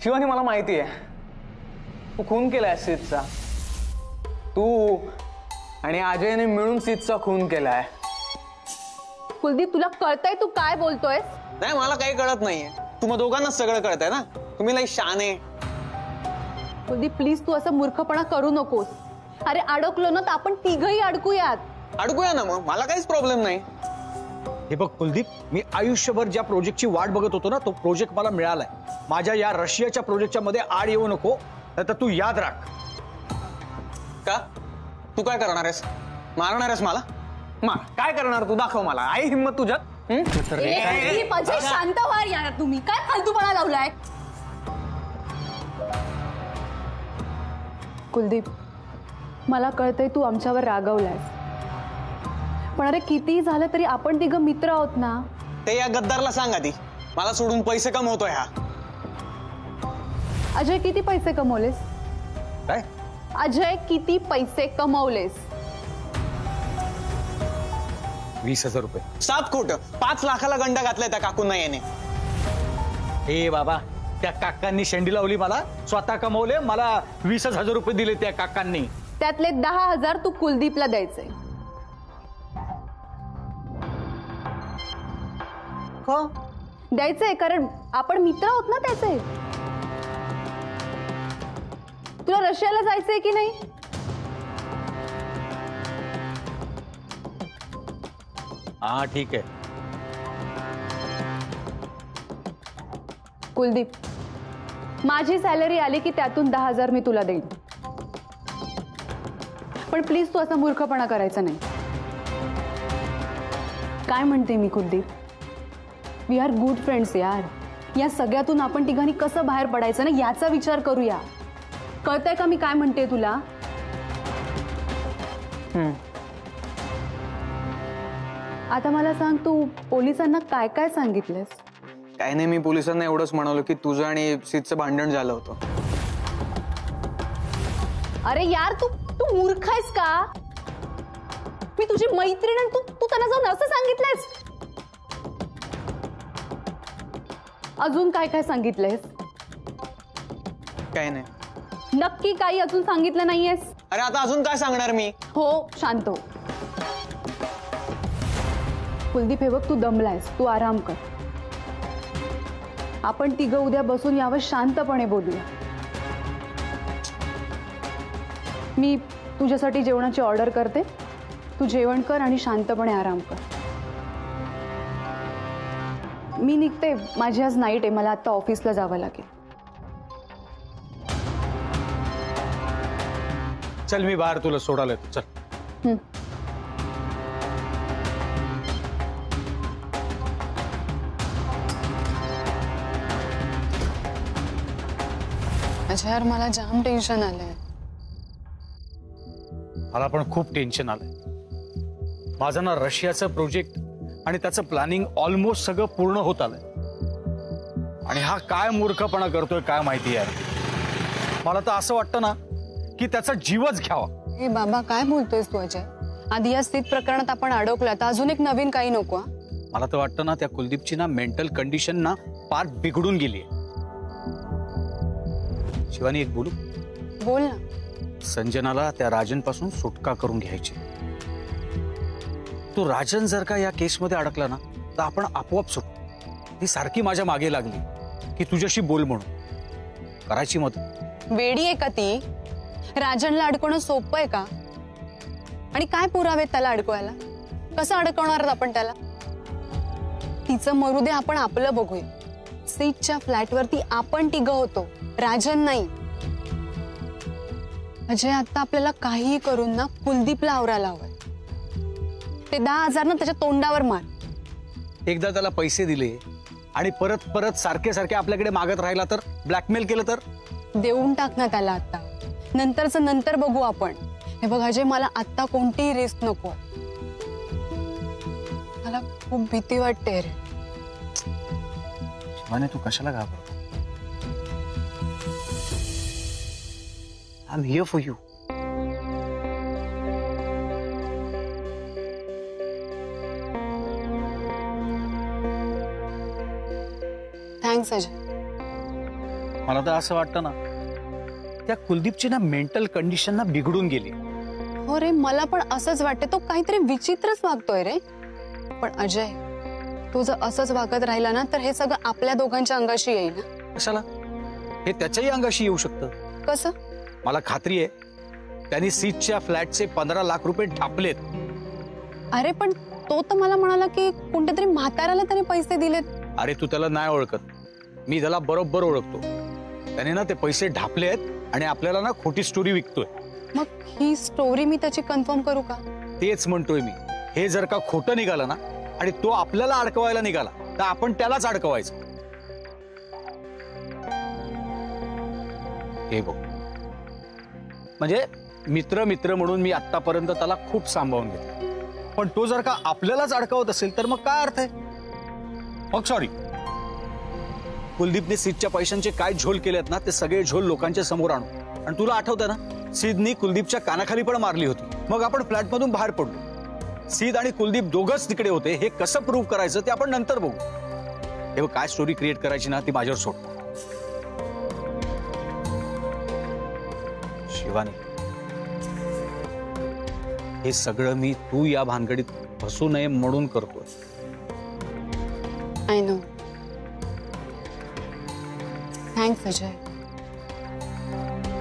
शिवानी मला माहिती आहे तू खून केलाय सीतचा. तू आणि अजयने मिळून सीतचा खून केलाय. कुलदीप तुला कळतंय तू काय बोलतोयस? नाही मला काही कळत नाहीये. तुम्हा दोघांनाच सगळं कळतंय ना. तुम्ही लई शाने. कुलदीप प्लीज तू असं मूर्खपणा करू नकोस. अरे अडकलो ना तर आपण तिघही अडकूयात. अडकूया ना मग, मला काहीच प्रॉब्लेम नाही. हे बघ कुलदीप, मी आयुष्यभर ज्या प्रोजेक्टची वाट बघत होतो ना तो प्रोजेक्ट मला मिळालाय. माझ्या या रशियाच्या प्रोजेक्टच्या मध्ये आड येऊ नको, नाहीतर तू याद राख. का तू काय करणार आहेस? मारणार आहेस मला? मार. काय करणार तू? दाखव मला. आहे हिम्मत तुझ्यात? शांत व्हा यार तुम्ही. काय फालतूपणा लावलाय? कुलदीप मला कळतंय तू आमच्यावर रागवलायस, पण अरे कितीही झालं तरी आपण तिघं मित्र आहोत ना. ते या गद्दारला सांग आधी. मला सोडून पैसे कमवतोय हा. अजय किती पैसे कमवलेस? काय? अजय किती पैसे कमवलेस? 20,000 रुपये. 7 कोट. 5 लाखाला गंडा घातलाय त्या काकूंना याने. हे बाबा, त्या काकांनी शेंडी लावली मला. स्वतः कमवले, मला 20,000 रुपये दिले त्या काकांनी. त्यातले 10,000 तू कुलदीपला द्यायचे. का द्यायचंय? कारण आपण मित्र आहोत ना त्याचे. तुला रशियाला जायचंय की नाही? हा ठीक आहे. कुलदीप माझी सॅलरी आली की त्यातून 10,000 मी तुला देईन, पण प्लीज तू असा मूर्खपणा करायचा नाही. काय म्हणते मी Kuldeep? We are good friends यार. या सगळ्यातून आपण तिघांनी कसं बाहेर पडायचं ना याचा विचार करूया. कळतंय का मी काय म्हणते तुला? आता मला सांग, तू पोलिसांना काय काय सांगितलंस? काय नाही, मी पोलिसांना एवढंच म्हणालो की तुझं आणि सीतचं भांडण झालं होतं. अरे यार तू तू मूर्ख आहेस का? मी तुझी मैत्रीण आणि तू त्यांना जाऊन असं सांगितलंयस? अजून काय काय सांगितलंयस? काय नाही. नक्की काही अजून सांगितलं नाहीयेस? अरे आता अजून काय सांगणार मी? हो शांत हो. कुलदीप हे बघ, तू दमलायस, तू आराम कर. आपण तिघं उद्या बसून यावर शांतपणे बोलूया. मी तुझ्यासाठी जेवणाची ऑर्डर करते. तू जेवण कर आणि शांतपणे आराम कर. मी निघते, माझी आज नाईट आहे, मला आता ऑफिसला जावं लागेल. चल मी बाहेर तुला सोडायला येतो. चल. अच्छा यार मला जाम टेन्शन आलंय. मला पण खूप टेन्शन आलंय. माझं ना रशियाचं प्रोजेक्ट आणि त्याचं प्लॅनिंग ऑलमोस्ट सगळं पूर्ण होत आलंय, आणि हा काय मूर्खपणा करतोय काय माहिती यार. मला तर असं वाटतं ना की त्याचा जीवच घ्यावा. हे बाबा काय बोलतोयस तू अजय? आधी या स्थित प्रकरणात आपण अडकलो, आता अजून एक नवीन काही नको. मला तर वाटतं ना त्या कुलदीपची ना मेंटल कंडिशन ना पार बिघडून गेली. शिवानी एक बोलू? बोल ना. संजनाला त्या राजन पासून सुटका करून घ्यायची. तो राजन जर का या केसमध्ये अडकला ना तर आपण आपोआप सुटू. ती सारखी माझ्या मागे लागली की तुझ्याशी बोल म्हणून. करायची मदत. वेडी आहे का ती? राजनला अडकवणं सोपं आहे का? आणि काय पुरावे त्याला अडकवायला? कसं अडकवणार आपण त्याला? तिचं मरू दे, आपण आपलं बघूया. सीटच्या फ्लॅटवरती आपण तिघं होतो, राजन नाही. अजय आता आपल्याला काहीही करून ना कुलदीपला आवरायला हवंय. ते 10,000 ना त्याच्या तोंडावर मार. एकदा त्याला पैसे दिले आणि परत परत सारखे सारखे आपल्याकडे मागत राहिला तर, ब्लॅकमेल केलं तर? देऊन टाक ना त्याला आता. नंतरचं नंतर बघू आपण. हे बघ अजय, मला आता कोणतीही रिस्क नको. मला खूप भीती वाटते रे. शिवानी तू कशाला घाबरतो? I am here for you. Thanks Ajay. मला तर असं वाटतं ना, त्या कुलदीपची ना मेंटल कंडिशन ना बिघडून गेली. हो रे, मला पण असंच वाटतं. तो काहीतरी विचित्रच वागतोय रे. पण अजय, तो जर असंच वागत राहिला ना तर हे सगळं आपल्या दोघांच्या अंगाशी येईल ना. कशाला? हे त्याच्याही अंगाशी येऊ शकतं. कसं? मला खात्री आहे त्यांनी सीटच्या फ्लॅटचे 15 लाख रुपये ढापलेत. अरे पण तो तर मला म्हणाला की कोणत्या तरी म्हाताऱ्याला त्याने पैसे दिलेत. अरे तू त्याला नाही ओळखत, मी त्याला बरोबर ओळखतो. त्याने ना ते पैसे ढापलेत आणि आपल्याला ना खोटी स्टोरी विकतोय. मग ही स्टोरी मी त्याची कन्फर्म करू का? तेच म्हणतोय मी. हे जर का खोटं निघालं ना आणि तो आपल्याला अडकवायला निघाला तर आपण त्यालाच अडकवायचं. हे बघ, म्हणजे मित्र मित्र म्हणून मी आतापर्यंत त्याला खूप सांभाळून घेतलं, पण तो जर का आपल्यालाच अडकवत असेल तर मग काय अर्थ आहे? मग सॉरी, कुलदीपने सीटच्या पैशांचे काय झोल केलेत ना ते सगळे झोल लोकांच्या समोर आणू. आणि तुला आठवतं ना, सीदनी कुलदीपच्या कानाखाली पण मारली होती. मग आपण फ्लॅटमधून बाहेर पडलो. सीद आणि कुलदीप दोघंच तिकडे होते. हे कसं प्रूव्ह करायचं ते आपण नंतर बघू. हे बघ, काय स्टोरी क्रिएट करायची ना ती माझ्यावर सोड. शिवानी, हे सगळं मी तू या भानगडीत फसू नये म्हणून करतोय. I know. Thanks Ajay.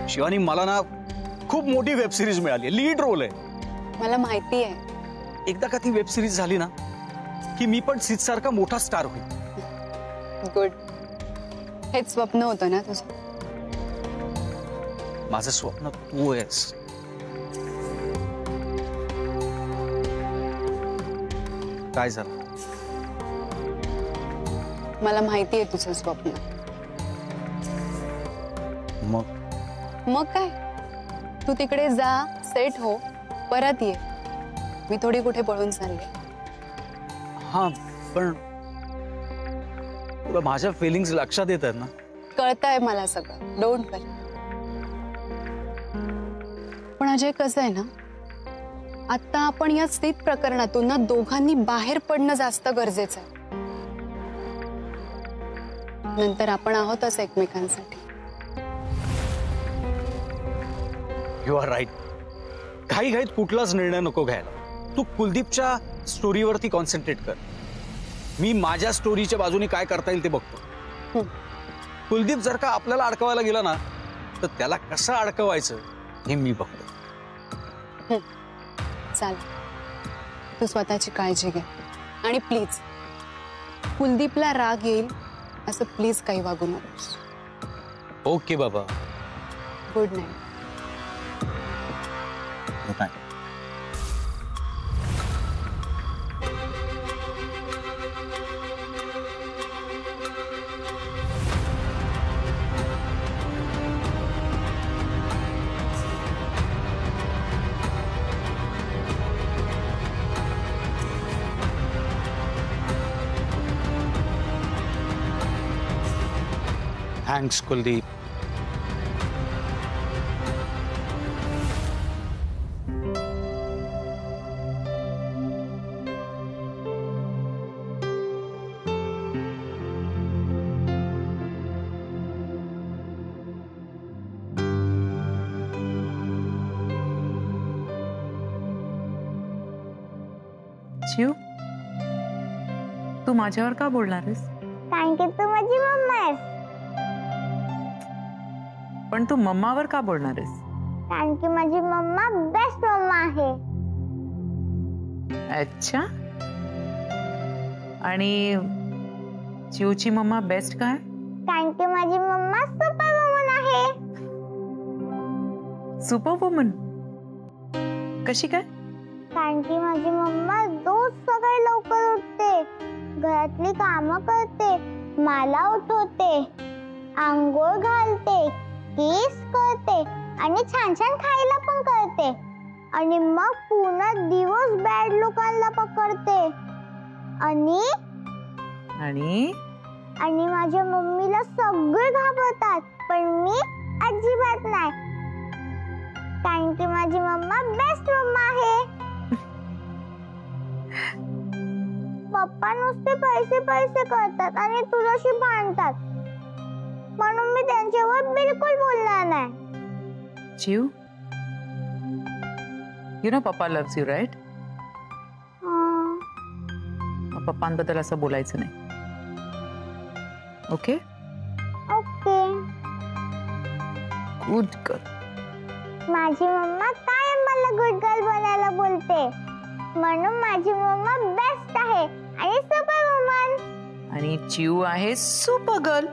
Shivani, मला ना खूप मोठी वेब सिरीज मिळाली, लीड रोल आहे. मला माहिती आहे. एकदा का ती वेब सिरीज झाली ना की मी पण सीद सारखा मोठा स्टार होईल. गुड. हेच स्वप्न होतं ना तुझं? माझं स्वप्न तू आहेस. काय झालं? मला माहिती आहे तुझं स्वप्न. मग काय, तू तिकडे जा, सेट हो, परत ये. मी थोडी कुठे पळून चालले. हा, पण तुला माझ्या फिलिंग्स लक्षात येतात ना? कळतंय मला सगळं. डोंट वरी. पण अजय, कसं आहे ना, आता आपण या स्थित प्रकरणातून ना दोघांनी बाहेर पडणं जास्त गरजेचं आहे. नंतर आपण आहोतच एकमेकांसाठी. You are right. घाईघाईत कुठलाच निर्णय नको घ्यायला. तू कुलदीपच्या स्टोरीवरती कॉन्सन्ट्रेट कर. मी माझ्या स्टोरीच्या बाजूने काय करता येईल ते बघतो. कुलदीप जर का आपल्याला अडकवायला गेला ना तर त्याला कसं अडकवायचं हे मी बघतो. चाल, तू स्वतःची काळजी घे. आणि प्लीज, कुलदीपला राग येईल असं प्लीज काही वागू नकोस. ओके बाबा. Good night. Good night. Thanks Kuldeep. Shiv, तू माझ्यावर का बोलणार आहेस? कारण की तू माझी मम्मा आहेस. पण तू मम्मावर का बोलणार आहेस? कारण की माझी मम्मा बेस्ट मम्मा आहे. अच्छा. आणि चिवची मम्मा बेस्ट काय? कारण की माझी मम्मा सुपर वुमन आहे. सुपर वुमन कशी काय? कारण की माझी मम्मा रोज सकाळी लवकर उठते, घरातली कामं करते, मला उठवते, आंघोळ घालते, केस करते आणि छान छान खायला पण करते. आणि मग पूर्ण दिवस बॅड लोकांना पकडते. आणि आणि आणि माझ्या मम्मीला सगळे घाबरतात, पण मी अजिबात नाही. कारण की माझी मम्मा बेस्ट मम्मा आहे. पप्पा नुसते पैसे पैसे करतात आणि तुझ्याशी भांडतात, म्हणून मी त्यांच्या चिव, यू नो पप्पा लव्स यू राईट? पप्पांबद्दल असं बोलायचं नाही. ओके? ओके. Good girl. माझी मम्मा कायम मला गुड गर्ल बनायला बोलते, म्हणून माझी मम्मा बेस्ट आहे आणि सुपर वुमन. आणि चिव आहे सुपर गर्ल.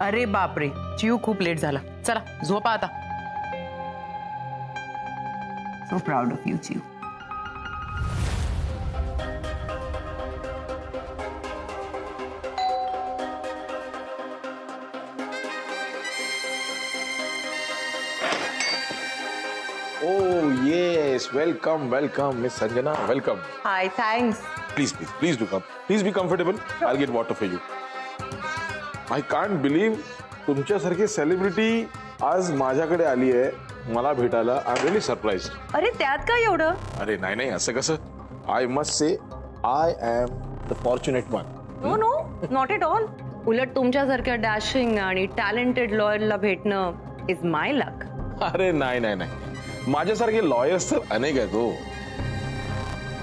अरे बापरे, चिव खूप लेट झाला. चला झोपा आता. So proud of you Chiv. Oh, yes. Welcome, welcome, Miss Sanjana. Welcome. Hi, thanks. Please do come. Please be comfortable. I'll get water for you. I can't believe तुमच्यासारखी सेलिब्रिटी आज माझ्याकडे आली आहे मला भेटायला. I am really surprised. अरे त्यात काय एवढं? अरे नाही असं कसं. I must say I am the fortunate one. No no, not at all. उलट तुमच्यासारख्या डॅशिंग आणि टॅलेंटेड लॉयरला भेटणं इज माय लक. अरे नाही माझ्यासारखे लॉयर्स तर अनेक आहेत हो,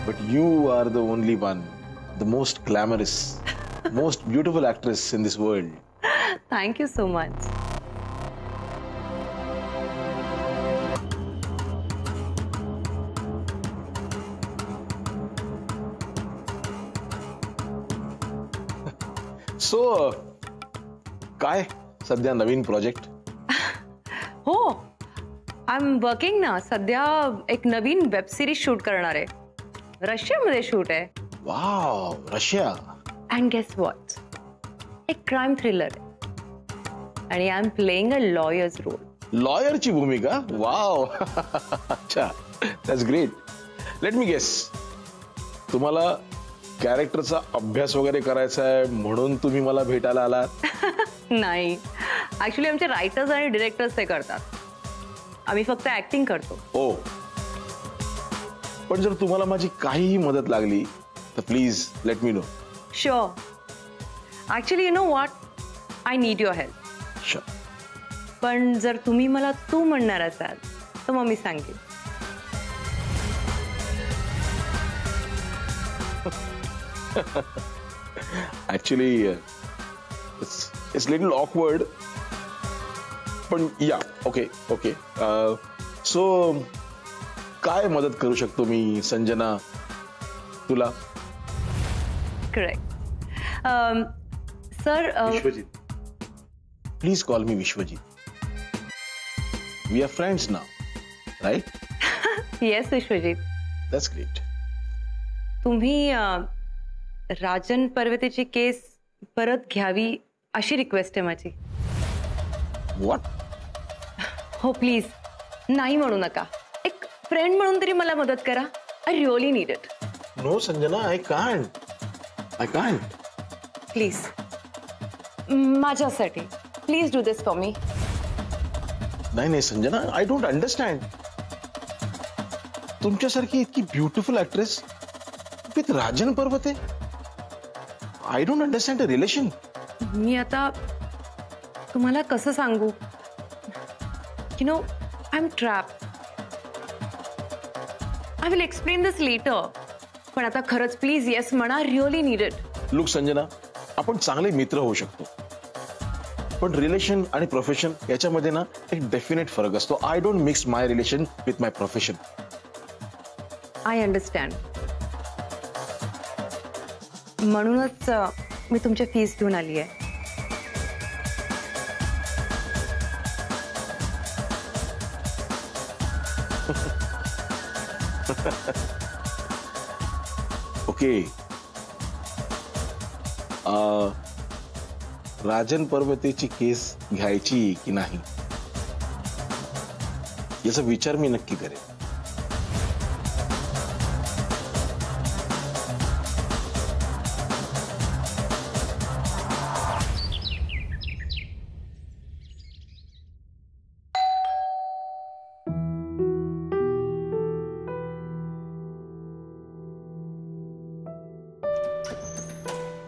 but you are the only one, the most glamorous, most beautiful actress in this world. Thank you so much. So काय सध्या नवीन प्रोजेक्ट? हो, आय एम वर्किंग ना. सध्या एक नवीन वेब सिरीज शूट करणार आहे. रशियामध्ये शूट आहे. Wow, Russia. And guess what, एक क्राईम थ्रिलर आहे आणि I am playing a lawyer's role. लॉयरची भूमिका? वाव. अच्छा, that's great. Let me guess, तुम्हाला कॅरेक्टरचा अभ्यास वगैरे करायचा आहे म्हणून तुम्ही मला भेटायला आलात? नाही, ऍक्च्युली आमचे रायटर्स आणि डिरेक्टर्स ते करतात. आम्ही फक्त ऍक्टिंग करतो. ओ, पण जर तुम्हाला माझी काहीही मदत लागली तर please let me know. Sure. Actually you know what, I need your help. Sure. पण जर तुम्ही मला तू म्हणणार असाल तर मग मी सांगेन. ऍक्च्युली इट्स लिटल ऑकवर्ड, पण या ओके. सो काय मदत करू शकतो मी संजना तुला? Correct. Sir, Vishwajit. Please call me Vishwajit. We are friends now, right? Yes Vishwajit. That's great. तुम्ही राजन पर्वतेची केस परत घ्यावी अशी रिक्वेस्ट आहे माझी. व्हॉट? हो प्लीज, नाही म्हणू नका. एक फ्रेंड म्हणून तरी मला मदत करा. I really need it. No Sanjana, I can't. Please, माझ्यासाठी please do this for me. नाही संजना, आय डोंट अंडरस्टँड. तुमच्यासारखी इतकी beautiful actress with Rajan Parvate, I don't understand the relation. मी आता तुम्हाला कसं सांगू? You know, I am trapped. I will explain this later. पण आता खरंच प्लीज येस म्हणा. Really need it. Look Sanjana, आपण चांगले मित्र होऊ शकतो, पण रिलेशन आणि प्रोफेशन याच्यामध्ये ना एक डेफिनेट फरक असतो. I don't mix my relation with my profession. I understand. म्हणूनच मी तुमच्या फीस घेऊन आली आहे. ओके. राजन पर्वतेची केस घ्यायची की नाही याचा विचार मी नक्की करेन.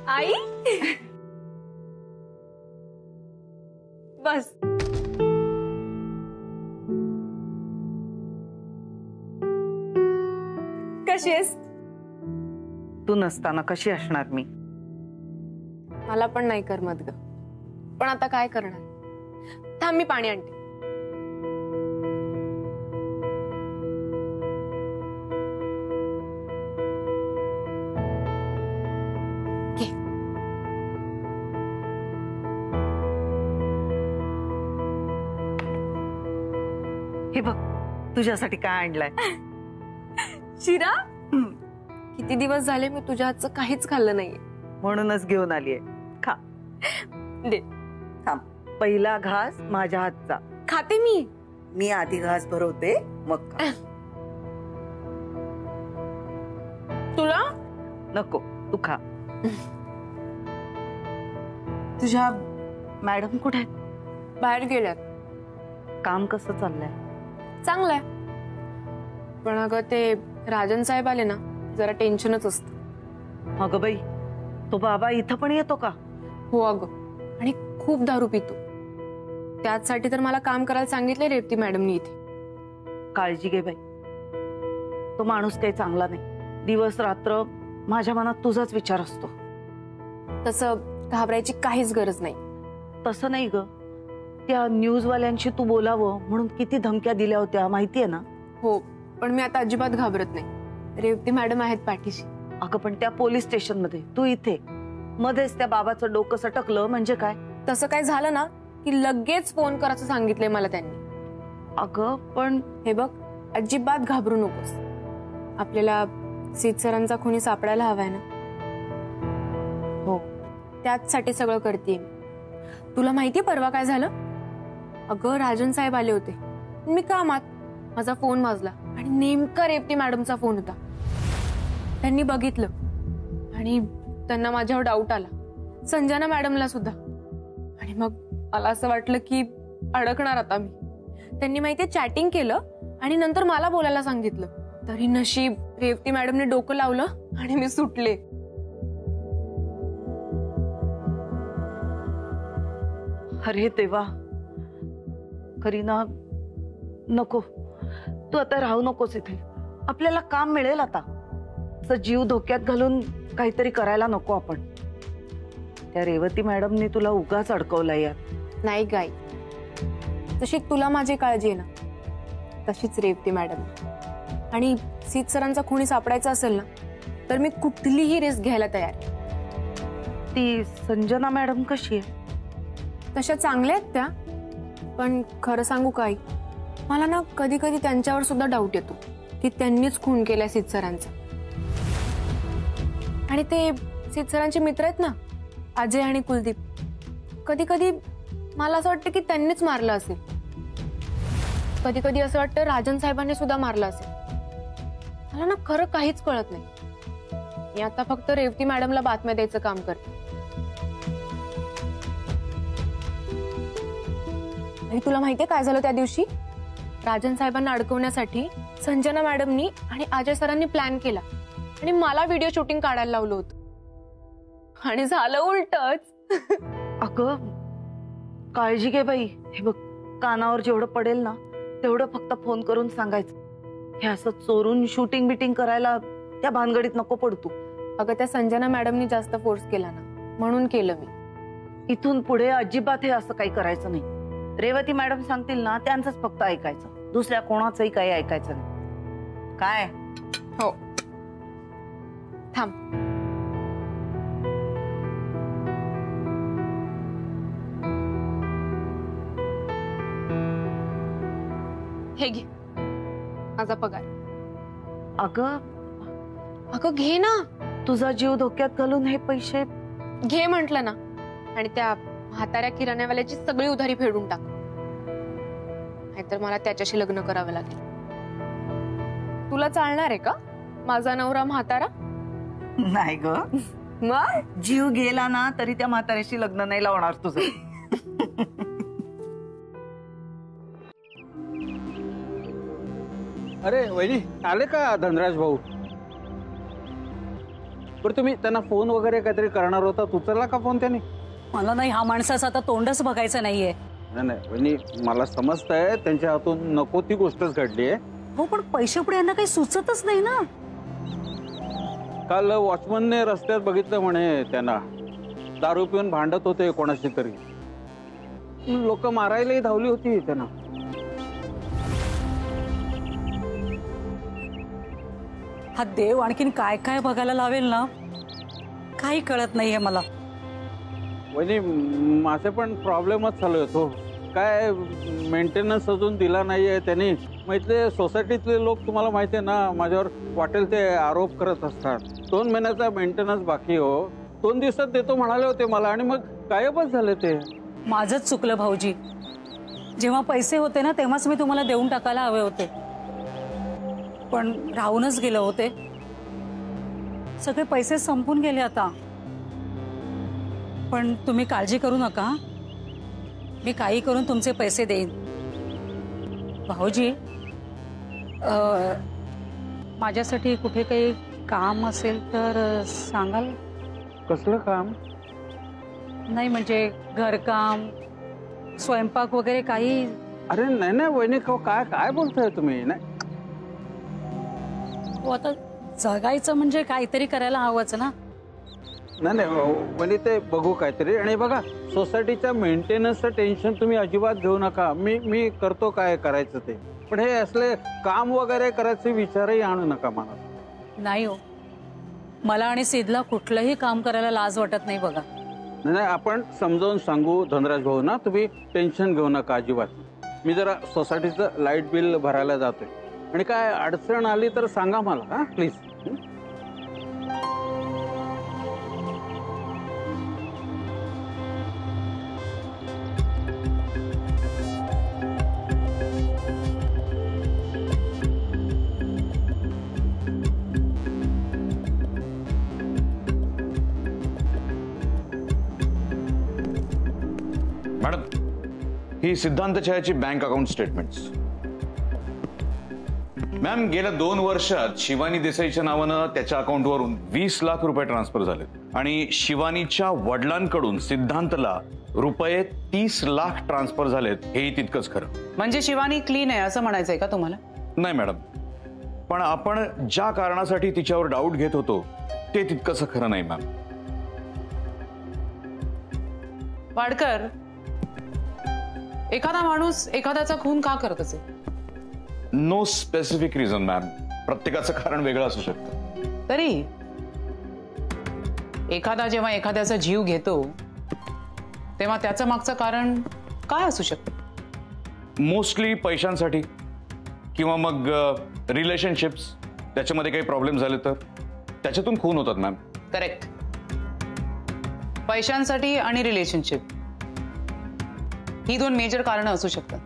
आई, बस. कशी आहेस? तू नसताना कशी असणार मी? मला पण नाही करमत ग, पण आता काय करणार. थांब मी पाणी आणते. घे. हे बघ तुझ्यासाठी काय आणलंय. शिरा. किती दिवस झाले मी तुझ्या हातचं काहीच खाल्लं नाहीये. म्हणूनच घेऊन आलीये. खा. दे. थांब. पहिला घास माझ्या हातचा. खाते मी. मी आधी घास भरवते मग खा. तुला नको तू खा. तुझ्या मॅडम कुठे आहेत? बाहेर गेल्यात. काम कसं चाललंय? चांगलंय, पण अगं ते राजन साहेब आले ना, जरा टेन्शनच असतं. अगं बाई, तो बाबा इथं पण येतो का? हो अगं, आणि खूप दारू पितो. त्याचसाठी तर मला काम करायला सांगितले रेवती मॅडमनी इथे. काळजी घे बाई, तो माणूस काही चांगला नाही. दिवस रात्र माझ्या मनात तुझाच विचार असतो. तसं घाबरायची काहीच गरज नाही. तसं नाही ग, त्या न्यूजवाल्यांशी तू बोलावं म्हणून किती धमक्या दिल्या होत्या माहितीये ना? हो, पण मी आता अजिबात घाबरत नाही. रेवती मॅडम आहेत पाठीशी. अगं पण त्या पोलीस स्टेशन मध्ये तू इथे मध्येच त्या बाबाचं डोकं सटकलं म्हणजे काय? तसं काय झालं ना की लगेच फोन करायचं सांगितलंय मला त्यांनी. अगं पण हे बघ, अजिबात घाबरू नकोस. आपल्याला सीत सरांचा खुनी सापडायला हवाय ना. हो, त्याचसाठी सगळं करतेय. तुला माहितीये परवा काय झालं? अगं राजन साहेब आले होते, मी कामात. माझा फोन वाजला आणि नेमका रेवती मॅडमचा फोन होता. त्यांनी बघितलं आणि त्यांना माझ्यावर डाऊट आला, संजना मॅडमला सुद्धा. आणि मग मला असं वाटलं की अडकणार आता मी. त्यांनी माहितीये चॅटिंग केलं आणि नंतर मला बोलायला सांगितलं. तरी नशीब रेवती मॅडमने डोकं लावलं आणि मी सुटले. अरे देवा, करीना नको, तू आता राहू नकोस इथे. आपल्याला काम मिळेल आता. जीव धोक्यात घालून काहीतरी करायला नको आपण. त्या रेवती मॅडमने तुला उगाच अडकवलाय यार. नाही गाई, तशी तुला माझी काळजी आहे ना, तशीच रेवती मॅडम. आणि सीत सरांचा खुनी सापडायचा असेल ना तर मी कुठलीही रिस्क घ्यायला तयार. ती संजना मॅडम कशी आहे? तशा चांगल्या आहेत त्या, पण खरं सांगू काय, मला ना कधी कधी त्यांच्यावर सुद्धा डाऊट येतो की त्यांनीच खून केलाय सीत सरांचा. आणि ते सीत सरांचे मित्र आहेत ना, अजय आणि कुलदीप, कधी कधी मला असं वाटतं की त्यांनीच मारलं असेल. कधी कधी असं वाटतं राजन साहेबांनी सुद्धा मारलं असेल. मला ना खरं काहीच कळत नाही. मी आता फक्त रेवती मॅडमला बातम्या द्यायचं काम करते. आणि तुला माहितीये काय झालं त्या दिवशी? राजन साहेबांना अडकवण्यासाठी संजना मॅडमनी आणि अजय सरांनी प्लॅन केला आणि मला व्हिडिओ शूटिंग काढायला लावलं होतं. आणि झालं उलटच. अगं काळजी घे बाई. हे बघ, कानावर जेवढं पडेल ना तेवढं फक्त फोन करून सांगायचं. हे असं चोरून शूटिंग बिटिंग करायला त्या भानगडीत नको पडतू. अगं त्या संजना मॅडमनी जास्त फोर्स केला ना, म्हणून केलं मी. इथून पुढे अजिबात हे असं काही करायचं नाही. रेवती मॅडम सांगतील ना त्यांचंच फक्त ऐकायचं, दुसऱ्या कोणाचंही काही ऐकायचं नाही. काय? हो. थांब. हे घे माझा पगार. अगं अगं घे ना. तुझा जीव धोक्यात घालून हे पैसे घे म्हंटल ना. आणि त्या म्हाताऱ्या किराण्यावाल्याची सगळी उधारी फेडून टाक, नाहीतर मला त्याच्याशी लग्न करावं लागेल. तुला चालणार आहे का माझा नवरा म्हातारा? नाही ग, मग जीव गेला ना तरी त्या म्हाताऱ्याशी लग्न नाही लावणार तुझं. अरे वहिनी, आले का धनराज भाऊ? बरं तुम्ही त्यांना फोन वगैरे काहीतरी करणार होता, उचलला का फोन त्याने? मला नाही, हा माणसाचं आता तोंडच बघायचं नाहीये. नाही वहिनी, मला समजतंय त्यांच्या हातून नको ती गोष्टच घडली आहे. हो पण पैसे पुढे यांना काही सुचतच नाही ना. काल वॉचमनने रस्त्यात बघितलं म्हणे त्यांना दारू पिऊन भांडत होते कोणाशी तरी. लोक मारायलाही धावली होती त्यांना. हा देव आणखीन काय काय बघायला लावेल ना, काही कळत नाहीये मला. वहिनी, माझे पण प्रॉब्लेमच चालू होतो. काय मेंटेनन्स अजून दिला नाहीये त्यांनी. मग इथले सोसायटीतले लोक तुम्हाला माहिती आहे ना, माझ्यावर वाटेल ते आरोप करत असतात. 2 महिन्याचा मेंटेनन्स बाकी हो, 2 दिवसात देतो म्हणाले होते मला आणि मग गायबच झाले ते. माझंच चुकलं भाऊजी. जेव्हा पैसे होते ना तेव्हाच मी तुम्हाला देऊन टाकायला हवे होते, पण राहूनच गेले होते. सगळे पैसे संपून गेले आता. पण तुम्ही काळजी करू नका, मी काही करून तुमचे पैसे देईन. भाऊजी, माझ्यासाठी कुठे काही काम असेल तर सांगाल? कसलं काम? नाही म्हणजे घरकाम, स्वयंपाक वगैरे काही. अरे नाही नाही वहिनी, काय काय बोलताय तुम्ही? नाही हो, आता जगायचं म्हणजे काहीतरी करायला हवंच ना. नाही वहिनी, ते बघू काहीतरी. आणि बघा, सोसायटीच्या मेंटेनन्सचं टेन्शन तुम्ही अजिबात घेऊ नका. मी करतो काय करायचं ते. पण हे असले काम वगैरे करायचे विचारही आणू नका मला. नाही हो, मला आणि सिद्धला कुठलंही काम करायला लाज वाटत नाही बघा. नाही, आपण समजावून सांगू धनराज भाऊ ना, तुम्ही टेन्शन घेऊ नका अजिबात. मी जरा सोसायटीचं लाईट बिल भरायला जातोय आणि काय अडचण आली तर सांगा मला, हा प्लीज. मॅडम, ही सिद्धांत छायाची बँक अकाउंट स्टेटमेंट्स. मॅम, गेल्या 2 वर्षात शिवानी देसाईच्या नावानं त्याच्या अकाउंटवरून 20 लाख रुपये ट्रान्सफर झालेत आणि शिवानीच्या वडिलांकडून सिद्धांतला रुपये 30 लाख ट्रान्सफर झालेत, हेही तितकंच खरं. म्हणजे शिवानी क्लीन आहे असं म्हणायचंय का तुम्हाला? नाही मॅडम, पण आपण ज्या कारणासाठी तिच्यावर डाऊट घेत होतो ते तितकंसं खरं नाही मॅम. वाडकर, एखादा माणूस एखाद्याचा खून का करत असेल? नो स्पेसिफिक रिझन मॅम, प्रत्येकाचं कारण वेगळं असू शकतं. तरी एखादा जेव्हा एखाद्याचा जीव घेतो तेव्हा त्याचं मागचं कारण काय असू शकतं? मोस्टली पैशांसाठी किंवा मग रिलेशनशिप्स, त्याच्यामध्ये काही प्रॉब्लेम झाले तर त्याच्यातून खून होतात मॅम. करेक्ट. पैशांसाठी आणि रिलेशनशिप ही 2 मेजर कारणं असू शकतात.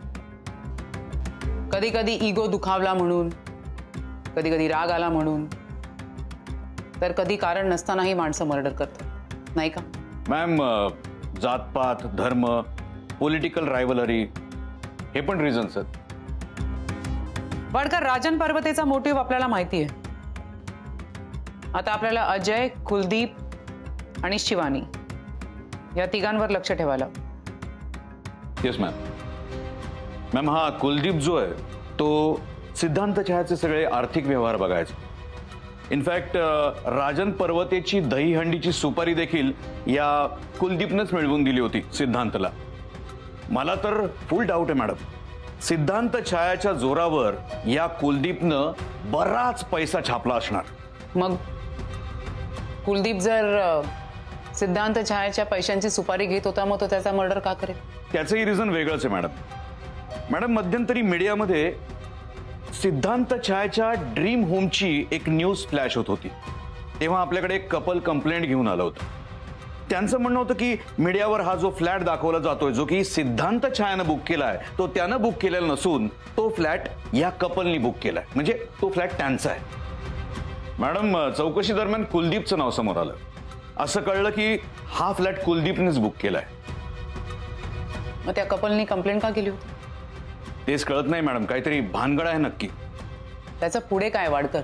कधी कधी इगो दुखावला म्हणून, कधी कधी राग आला म्हणून, तर कधी कारण नसतानाही माणसं मर्डर करतात, नाही का? मॅम, जातपात, धर्म, पॉलिटिकल रायव्हलरी हे पण रिझन्स आहेत. वाडकर, राजन पर्वतेचा मोटिव्ह आपल्याला माहिती आहे. आता आपल्याला अजय, कुलदीप आणि शिवानी या तिघांवर लक्ष ठेवायला. Yes ma'am. मॅम, हा कुलदीप जो आहे तो सिद्धांत छायाचे सगळे आर्थिक व्यवहार बघायचे. इनफॅक्ट राजन पर्वतेची दहीहंडीची सुपारी देखील या कुलदीपनंच मिळवून दिली होती सिद्धांतला. मला तर फुल डाऊट आहे मॅडम, सिद्धांत छायाच्या जोरावर या कुलदीपनं बराच पैसा छापला असणार. मग कुलदीप जर सिद्धांत छायाच्या पैशांची सुपारी घेत होता, मग तो त्याचा मर्डर का करेल? त्याचंही रिझन वेगळंच आहे मॅडम. मॅडम, मध्यंतरी मीडियामध्ये सिद्धांत छायाच्या ड्रीम होमची एक न्यूज फ्लॅश होत होती. तेव्हा आपल्याकडे एक कपल कंप्लेंट घेऊन आलं होतं. त्यांचं म्हणणं होतं की मीडियावर हा जो फ्लॅट दाखवला जातोय, जो की सिद्धांत छायानं बुक केलाय, तो त्यानं बुक केलेला नसून तो फ्लॅट या कपलनी बुक केलाय, म्हणजे तो फ्लॅट त्यांचा आहे. मॅडम, चौकशी दरम्यान कुलदीपचं नाव समोर आलं. असं कळलं की हा फ्लॅट कुलदीपनेच बुक केलाय. मग त्या कपलनी कंप्लेंट का केली होती? तेच कळत नाही मॅडम, काहीतरी भानगड आहे नक्की. त्याचं पुढे काय वाडकर?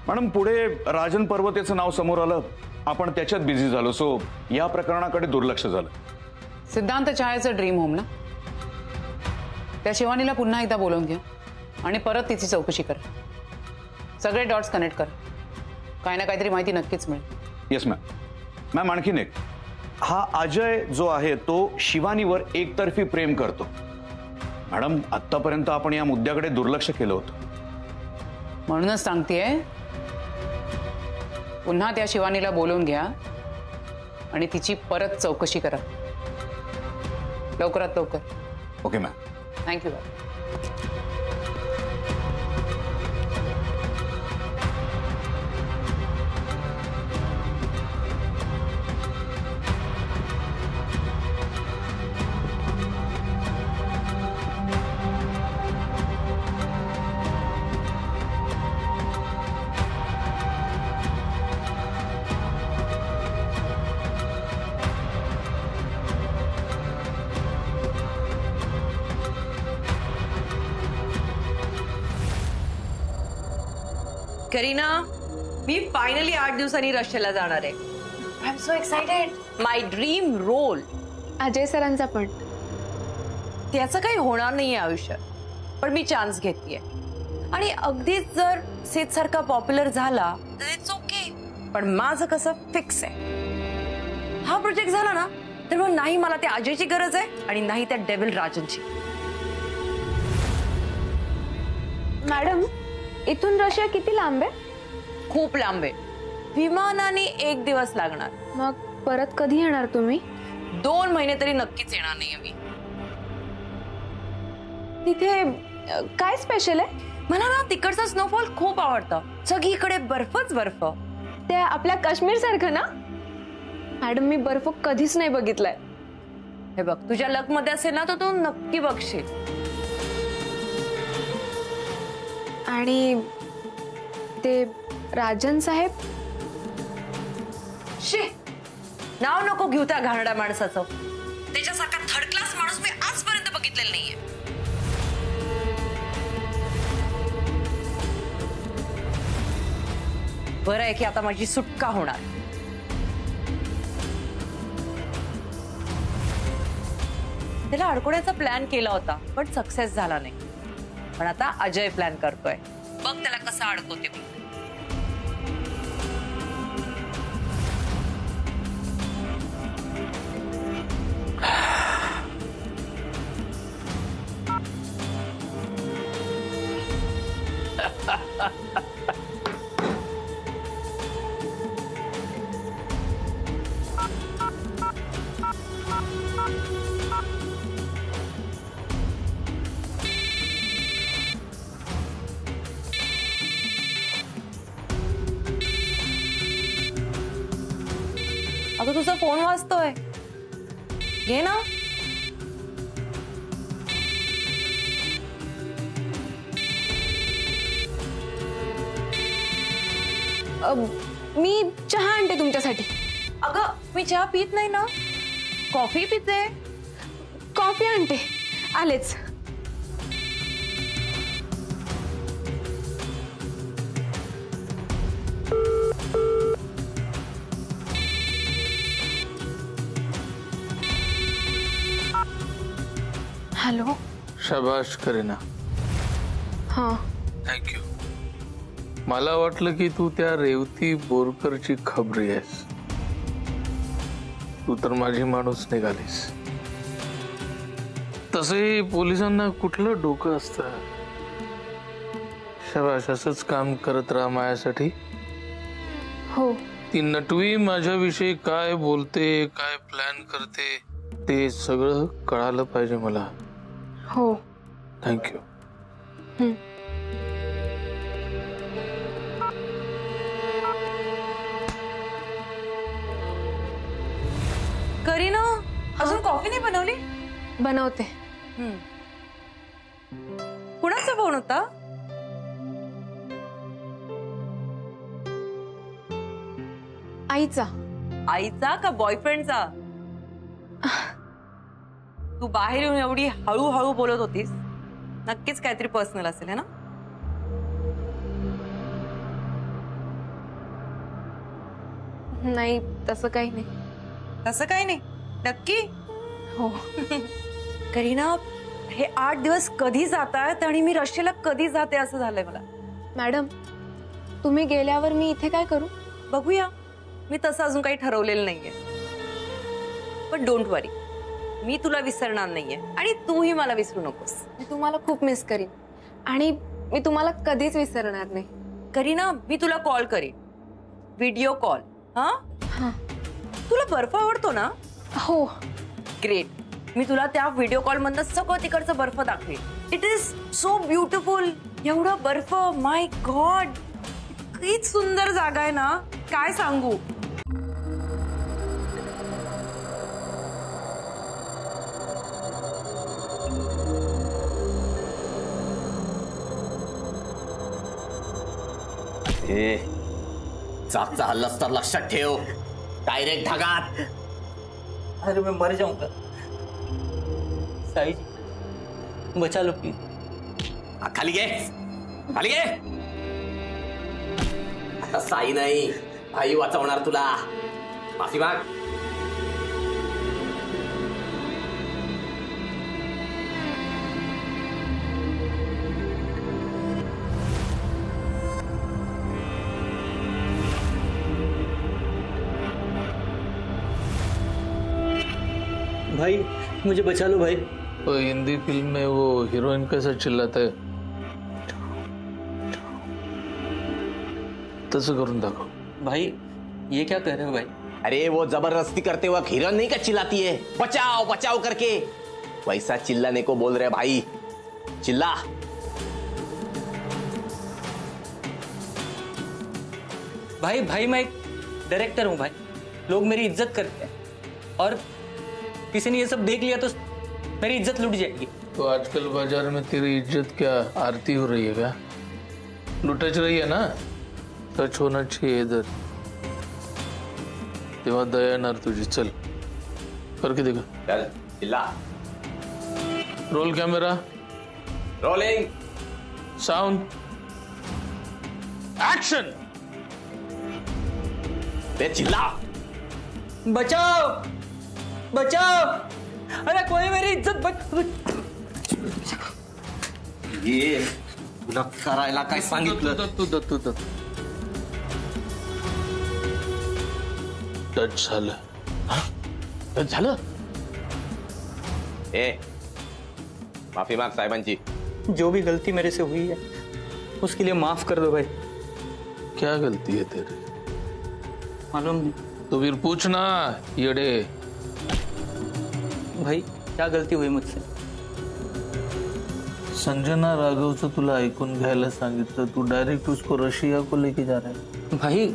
मॅडम, पुढे राजन पर्वतेचं नाव समोर आलं, आपण त्याच्यात बिझी झालो, सो या प्रकरणाकडे दुर्लक्ष झालं. सिद्धांत छायाचं ड्रीम होम ना? त्या शिवानीला पुन्हा एकदा बोलवून घ्या आणि परत तिची चौकशी करा. सगळे डॉट्स कनेक्ट करा. काही ना काहीतरी माहिती नक्कीच मिळेल. Yes ma'am. मॅम आणखीन एक, हा अजय जो आहे तो शिवानीवर एकतर्फी प्रेम करतो. मॅडम आतापर्यंत आपण या मुद्द्याकडे दुर्लक्ष केलं होतं. म्हणूनच सांगतेय, पुन्हा त्या शिवानीला बोलवून घ्या आणि तिची परत चौकशी करा. लवकरात लवकर. Okay ma'am. थँक्यू. करीना, मी फायनली 8 दिवसांनी रशियाला जाणार आहे. I am so excited. My dream role. Ajay सरांचा पण. त्याचं काही होणार नाहीये आयुष्यात, पण मी चान्स घेतलीये. आणि अगदीच जर सेट सारखा पॉप्युलर झाला तर इट्स ओके. पण माझं कसं फिक्स आहे, हा प्रोजेक्ट झाला ना तर मग नाही मला त्या अजयची गरज आहे आणि नाही त्या डेव्हिल राजनची. मॅडम, इथून रशिया किती लांब आहे? खूप लांब आहे. विमानाने 1 दिवस लागणार. मग परत कधी येणार तुम्ही? 2 महिने तरी नक्कीच येणार नाहीये मी. तिथे काय स्पेशल आहे? मला ना तिकडचं स्नोफॉल खूप आवडतं. सगळीकडे बर्फच बर्फ. ते आपल्या काश्मीर सारखं ना? मॅडम, मी बर्फ कधीच नाही बघितलाय. हे बघ, तुझ्या लक मध्ये असेल ना तर तू नक्की बघशील. आणि ते राजन साहेब? शी, नाव नको घेऊ त्या घाणड्या माणसाचं. त्याच्यासारखा थर्ड क्लास माणूस मी आजपर्यंत बघितलेला नाहीये. बरं आहे की आता माझी सुटका होणार. त्याला अडकवण्याचा प्लॅन केला होता पण सक्सेस झाला नाही. पण आता अजय प्लॅन करतोय. बघ त्याला कसं अडकवते मी. अगं तुझा फोन वाजतोय, घे ना. मी चहा आणते तुमच्यासाठी. अगं मी चहा पित नाही ना, कॉफी पिते. कॉफी आणते, आलेच. हॅलो. शाबाश करीना. हां, थँक्यू. मला वाटलं की तू त्या रेवती बोरकरची खबरी आहेस. तू तर माझी माणूस निघालीस. तसंही पोलिसांना कुठलं डोकं असतं. शाबाश, असंच काम करत राहा माझ्यासाठी. हो. ती नटवी माझ्याविषयी काय बोलते, काय प्लॅन करते ते सगळं कळालं पाहिजे मला. हो. थँक्यू. करीना, अजून कॉफी नाही बनवली? बनवते. कुणाचा फोन होता? आईचा. आईचा का बॉयफ्रेंडचा? तू बाहेर येऊन एवढी हळूहळू बोलत होतीस, नक्कीच काहीतरी पर्सनल असेल है ना? नाही, तसं काही नाही. तसं काही नाही? नक्की? हो. करीना, हे 8 दिवस कधी जात आहेत आणि मी रशियाला कधी जाते असं झालंय मला. मॅडम, तुम्ही गेल्यावर मी इथे काय करू? बघूया. मी तसं अजून काही ठरवलेलं नाहीये. पण डोंट वरी, मी तुला विसरणार नाहीये आणि तूही मला विसरू नकोस. मी तुम्हाला खूप मिस करीन आणि मी तुम्हाला कधीच विसरणार नाही. करीना, मी तुला कॉल करीन, व्हिडिओ कॉल. हां. तुला बर्फ आवडतो ना? हो. ग्रेट. मी तुला त्या व्हिडिओ कॉल मधनं सगळं तिकडचं बर्फ दाखवेन. It is so beautiful. एवढं बर्फ, माय गॉड, इतकी सुंदर जागा आहे ना, काय सांगू. चाकचा हल्लास तर लक्षात ठेव, डायरेक्ट धागात. अरे मैं मर जाऊंगा. साई जी बचा लो प्लीज. खाली घे, खाली घे. आता साई नाही, भाई वाचवणार तुला. माफी माग. भाई मुझे बचा लो भाई. वो हिंदी फिल्म में वो हीरोइन कैसा चिल्लाता है तसं करून दाखव. भाई ये क्या कह रहे हो भाई? अरे वो जबरदस्ती करते वक्त हिरन नहीं क्या चिल्लाती है, बचाओ बचाओ करके, वैसा चिल्लाने को बोल रहे भाई. चिल्ला. भाई भाई मैं एक डायरेक्टर हूँ भाई, लोग मेरी इज्जत करते हैं और किसी ने ये सब देख लिया तो मेरी इज्जत लुट जाएगी. तो आजकल बाजार में तेरी इज्जत क्या आरती हो रही है क्या? लुटच रही है ना? टच होना चाहिए इधर, तेव्हा दया येणार तुझी. चल करके देखा. चल चिल्ला. Roll camera, rolling, sound, action. चिल्ला. बचाओ बचाओ, अरे कोई मेरी इज्जत ये तुला करायला काय सांगितलं? तू टच झालं. टच झालं. ए माफी माग साहेबांची. जो भी गलती मेरे से हुई है उसके लिए माफ कर दो भाई. क्या गलती है तेरी? मालूम नहीं. तो फिर पूछना येडे. भाई क्या गलती हुई मुझसे? संजना राघवचं तुला ऐकून घ्यायला सांगितलं, तू डायरेक्ट उसको रशिया को लेके जा रहा है. भाई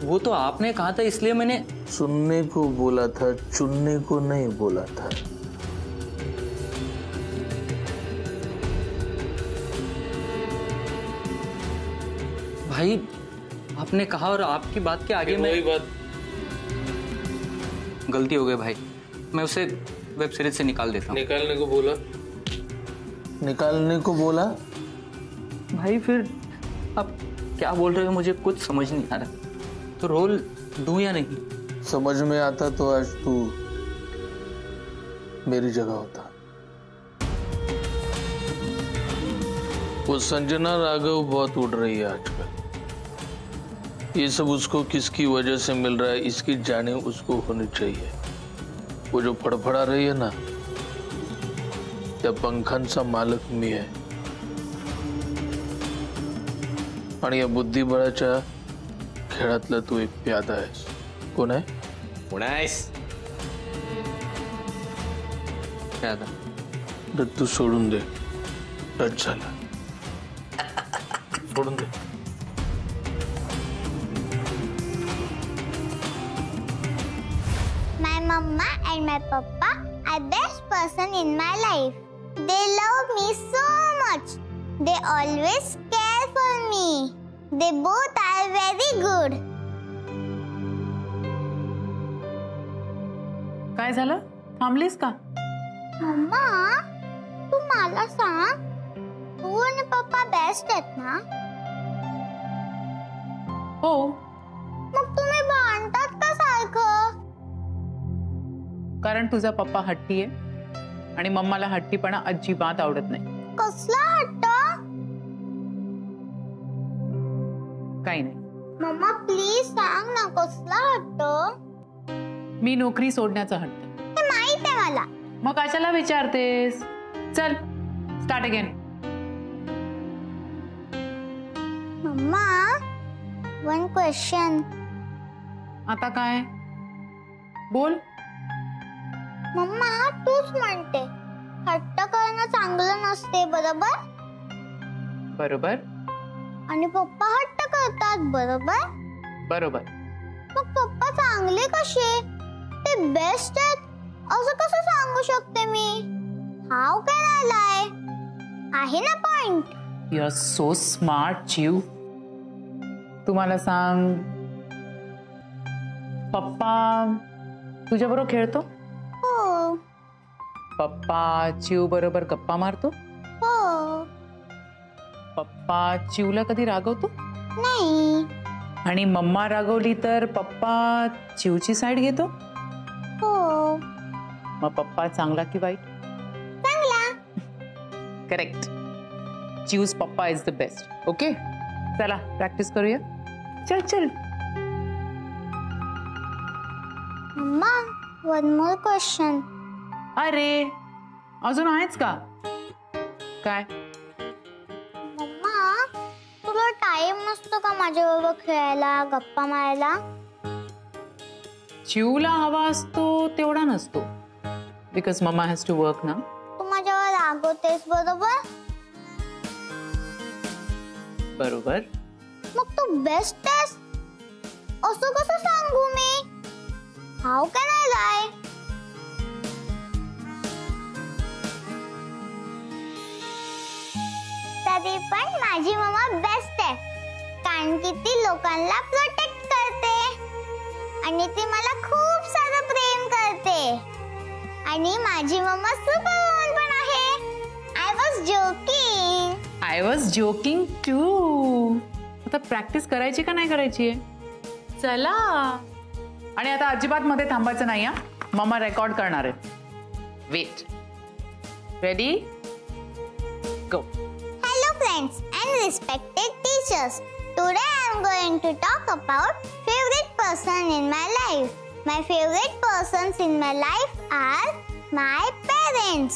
वो तो आपने कहा था इसलिए मैंने. सुनने को बोला था, चुनने को नहीं बोला था. भाई आपने कहा और आपकी बात के आगे मैं. वही बात. गलती हो गई भाई, मैं उसे वेब सीरीज से निकाल देता हूँ. निकालने को बोला? निकालने को बोला? भाई फिर आप क्या बोल रहे हो, मुझे कुछ समझ नहीं आ रहा. तो रोल दूं या नहीं? समझ में आता तो आज तू मेरी जगह होता. वो संजना राघव बहुत उड़ रही है आजकल. ये सब उसको किसकी वजह से मिल रहा है इसकी जाने उसको होनी चाहिए. वो जो फडफडा रही है ना, त्या पंखांचा मालक मी आहे आणि या बुद्धिबळाच्या खेळातला तू एक प्यादा आहेस. कोण आहे? कोण आहेस? प्यादा. तर तू सोडून दे. टच झाला. सोडून दे. My mama and my papa are best person in my life. They love me so much. They always care for me. They both are very good. काय झालं? थांबलीस का? मम्मा, तू मला सांग, तू आणि पप्पा बेस्ट आहेत ना? हो. मग तुम्ही भांडतात का सारखं? कारण तुझा पप्पा हट्टी आहे आणि मम्माला हट्टीपणा अजिबात आवडत नाही. कसला हट्ट? काही नाही. मम्मा प्लीज सांग ना, कसला हट्ट? मी नोकरी सोडण्याचा हट्ट. हे माहित आहे मला. मग कशाला विचारतेस? चल start again. Mamma one question. आता काय? बोल. मम्मा तूच म्हणते हट्ट करणं चांगलं नसते, बरोबर? बरोबर. आणि पप्पा हट्ट करतात, बरोबर? बरोबर. मग पप्पा चांगले कसे, ते बेस्ट आहेत असं कसं सांगू शकते मी? How can I? आहे ना point. You are so smart Chiv. तुम्हाला सांग, पप्पा तुझ्याबरोबर खेळतो? हो. पप्पा चिव बरोबर गप्पा मारतो? हो. पप्पा चिवला कधी रागवतो? नाही. आणि मम्मा रागवली तर पप्पा चिवची साईड घेतो? हो. मग पप्पा चांगला की वाईट? चांगला. करेक्ट. चिवज papa is the best. Okay चला प्रॅक्टिस करूया. चल चल. Mamma one more question. अरे अजून आहेच का? काय? मम्मा तुला टाइम नसतो का माझ्याबरोबर खेळायला, गप्पा मारायला? चिवला हवा असतो तेवढा नसतो, because mamma has to work ना. तू माझ्यावर रागवतेस, बरोबर? बरोबर. मग तू बेस्ट आहेस असं कसं सांगू मी? हाऊ कॅन आय लाय? तरी पण माझी मम्मा बेस्ट आहे, कारण की ती लोकांना प्रोटेक्ट करते आणि ती मला खूप सारं प्रेम करते. आणि माझी मम्मा सुपरवुमन पण आहे. I was joking. I was joking too. आता प्रॅक्टिस करायची का नाही करायची? चला. आणि आता अजिबात मध्ये थांबायचं नाही. मम्मा रेकॉर्ड करणार आहे. Wait. Ready go. Hello friends and respected teachers. Today I am going to talk about favorite person in my life. My favorite persons in my life are my parents,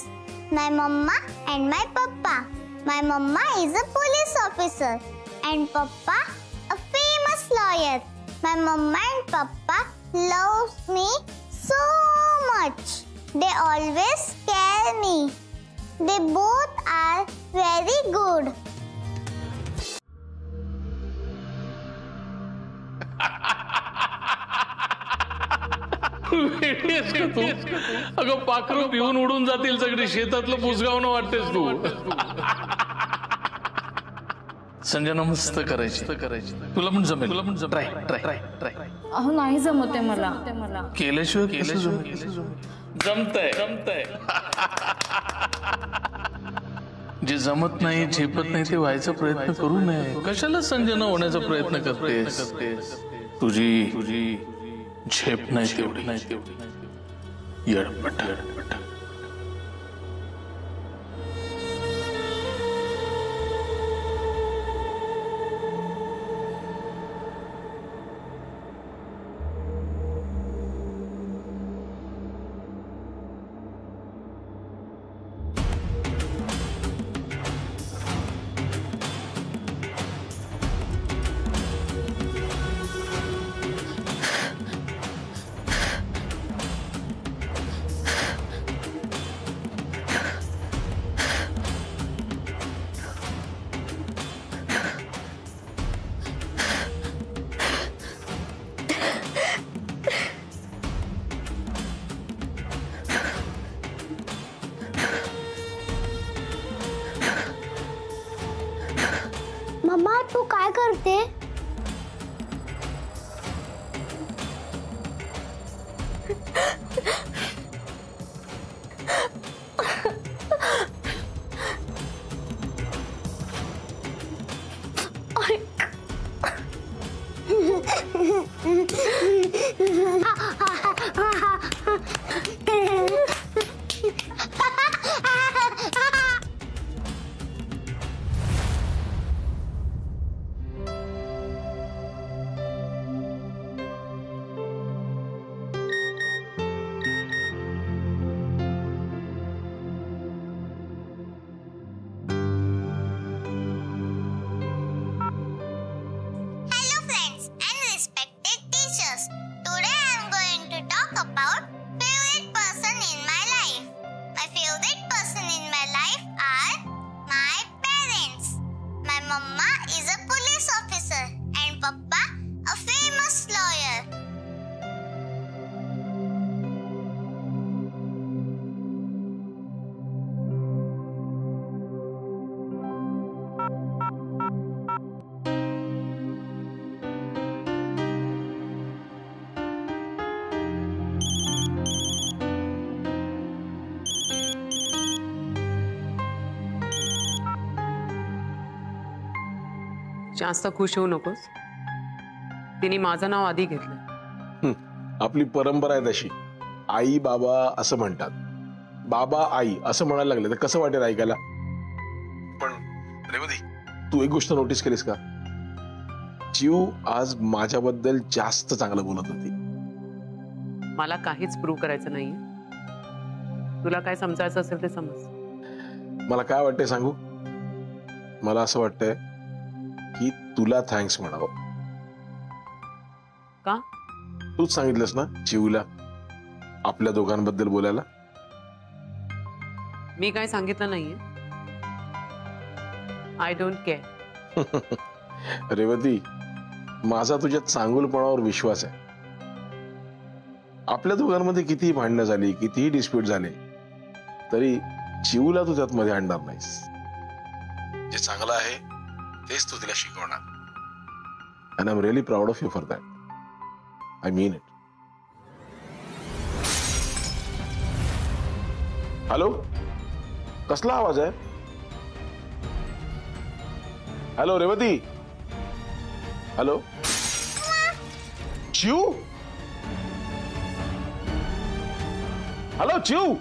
my mama and my papa. My mama is a police officer and papa a famous lawyer. My mama and papa loves me so much. They always scare me. They both are very good. तू अगं पाखरू पिऊन उडून जातील सगळी, शेतातलं पुसगावणं वाटतेस तू. संजना मस्त करायची. तुला पण जमेल. Try try try try. अहो नाही जमत आहे मला. केल्याशिवाय जमतंय. जे जमत नाही, झेपत नाही ते व्हायचा प्रयत्न करू नये. कशाला संजना होण्याचा प्रयत्न करतेस? तुझी झेप नाही तेवढी. येडपट. मम्मा तू काय करते? जास्त खुश होऊ नकोस. तिने माझं नाव आधी घेतलं. आपली परंपरा आहे तशी. आई बाबा असं म्हणतात, बाबा आई असं म्हणायला लागले तर कसं वाटेल ऐकायला. पण रेवती, तू एक गोष्ट नोटीस केलीस का? जीव आज माझ्याबद्दल जास्त चांगलं बोलत होती. मला काहीच प्रूव्ह करायचं नाहीये. तुला काय समजायचं असेल ते समज. मला काय वाटतंय सांगू? मला असं वाटतंय की तुला थँक्स म्हणावं. का? तूच सांगितलंस ना चिवला आपल्या दोघांबद्दल बोलायला. मी काय सांगितलं नाहीये. I don't care. रेवती, माझा तुझ्या चांगुलपणावर विश्वास आहे. आपल्या दोघांमध्ये कितीही भांडणं झाली, कितीही डिस्प्यूट झाले, तरी चिवला तू त्यात मध्ये आणणार नाहीस. जे चांगलं आहे तेच तू तिला शिकवणार. And I am really proud of you for that. I mean it. Hello, कसला आवाज आहे? हॅलो रेवती. हॅलो चिव. हॅलो चिव.